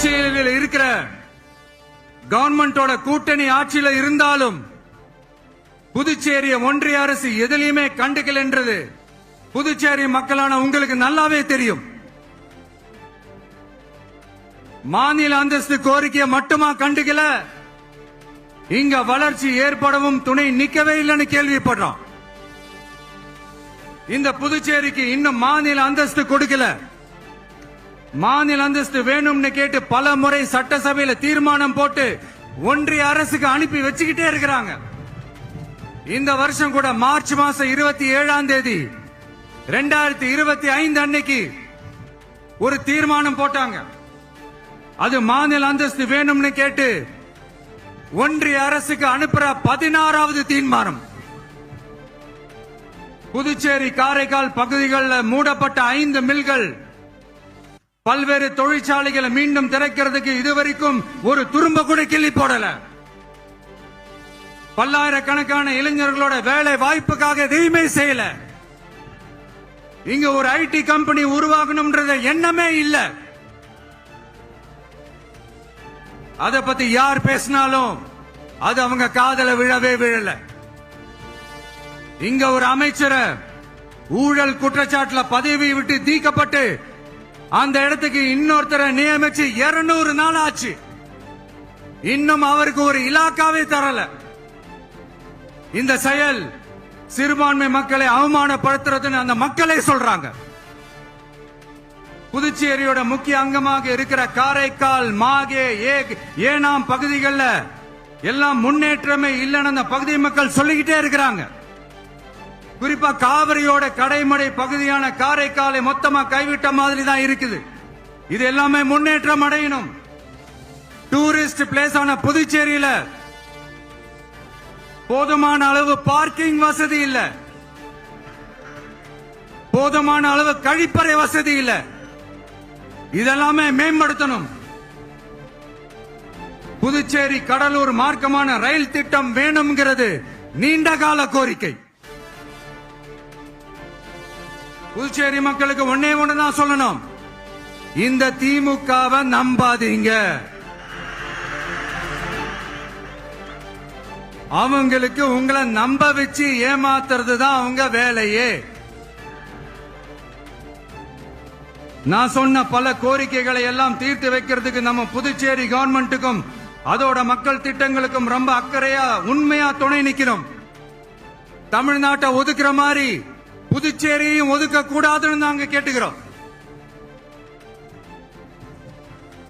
ஆட்சியில் இருக்கிற கவர்மெண்டோட கூட்டணி ஆட்சியில இருந்தாலும் புதுச்சேரிய ஒன்றிய அரசு எதிலையுமே கண்டுக்கல என்றது புதுச்சேரி மக்களான உங்களுக்கு நல்லாவே தெரியும். மாநில அந்தஸ்து கோரிக்கையை மட்டுமா கண்டுக்கல, இங்க வளர்ச்சி ஏற்படவும் துணை நிக்கவே இல்லைன்னு கேள்விப்படுறோம். இந்த புதுச்சேரிக்கு இன்னும் மாநில அந்தஸ்து கொடுக்கல. மாநில அந்தஸ்து வேணும்னு கேட்டு பல முறை சட்டசபையில தீர்மானம் போட்டு ஒன்றிய அரசுக்கு அனுப்பி வச்சுக்கிட்டே இருக்கிறாங்க. இந்த வருஷம் கூட மார்ச் மாசம் 27ஆம் தேதி 2025 அன்னைக்கு ஒரு தீர்மானம் போட்டாங்க. அது மாநில அந்தஸ்து வேணும்னு கேட்டு ஒன்றிய அரசுக்கு அனுப்புற 16வது தீர்மானம். புதுச்சேரி காரைக்கால் பகுதிகளில் மூடப்பட்ட 5 மில்கள், பல்வேறு தொழிற்சாலைகளை மீண்டும் திறக்கிறதுக்கு இதுவரைக்கும் ஒரு துரும்ப கூட கிள்ளி போடல. பல்லாயிரக்கணக்கான இளைஞர்களோட வேலை வாய்ப்புக்காக எதையுமே செய்யல. இங்க ஒரு ஐடி கம்பெனி உருவாகணும்ன்ற எண்ணமே இல்ல. அத பத்தி யார் பேசினாலும் அது அவங்க காதல விழவே விழல. இங்க ஒரு அமைச்சரை ஊழல் குற்றச்சாட்டுல பதவி விட்டு நீக்கப்பட்டு அந்த இடத்துக்கு இன்னொருத்தரை நியமிச்சு 200 நாள் ஆச்சு. இன்னும் அவருக்கு ஒரு இலாக்காவே தரல. இந்த செயல் சிறுபான்மை மக்களை அவமானப்படுத்துறதுன்னு அந்த மக்களே சொல்றாங்க. புதுச்சேரியோட முக்கிய அங்கமாக இருக்கிற காரைக்கால், மாகே, ஏனாம் பகுதிகளில் எல்லாம் முன்னேற்றமே இல்லைன்னு அந்த பகுதி மக்கள் சொல்லிக்கிட்டே இருக்கிறாங்க. குறிப்பா காவிரியோட கடைமடை பகுதியான காரைக்காலை மொத்தமா கைவிட்ட மாதிரி தான் இருக்குது. இது எல்லாமே முன்னேற்றம் அடையணும். டூரிஸ்ட் பிளேஸ் ஆன புதுச்சேரியில போதுமான அளவு பார்க்கிங் வசதி இல்ல, போதுமான அளவு கழிப்பறை வசதி இல்ல. இதெல்லாமே மேம்படுத்தணும். புதுச்சேரி கடலூர் மார்க்கமான ரயில் திட்டம் வேணும்ங்கிறது நீண்ட கால கோரிக்கை. புதுச்சேரி மக்களுக்கு ஒன்னே ஒண்ணுதான் சொல்லணும், இந்த திமுகவை நம்பாதீங்க. அவங்களுக்கு உங்களை நம்ப வச்சு ஏமாத்துறது தான் அவங்க வேலையே. நான் சொன்ன பல கோரிக்கைகளை எல்லாம் தீர்த்து வைக்கிறதுக்கு நம்ம புதுச்சேரி கவர்மெண்ட்டுக்கும் அதோட மக்கள் திட்டங்களுக்கும் ரொம்ப அக்கறையா உண்மையா துணை நிக்கிறோம். தமிழ்நாட்டை ஒதுக்குற மாதிரி புதுச்சேரியும் ஒதுக்க கூடாதுன்னு நாங்க கேட்டுக்கிறோம்.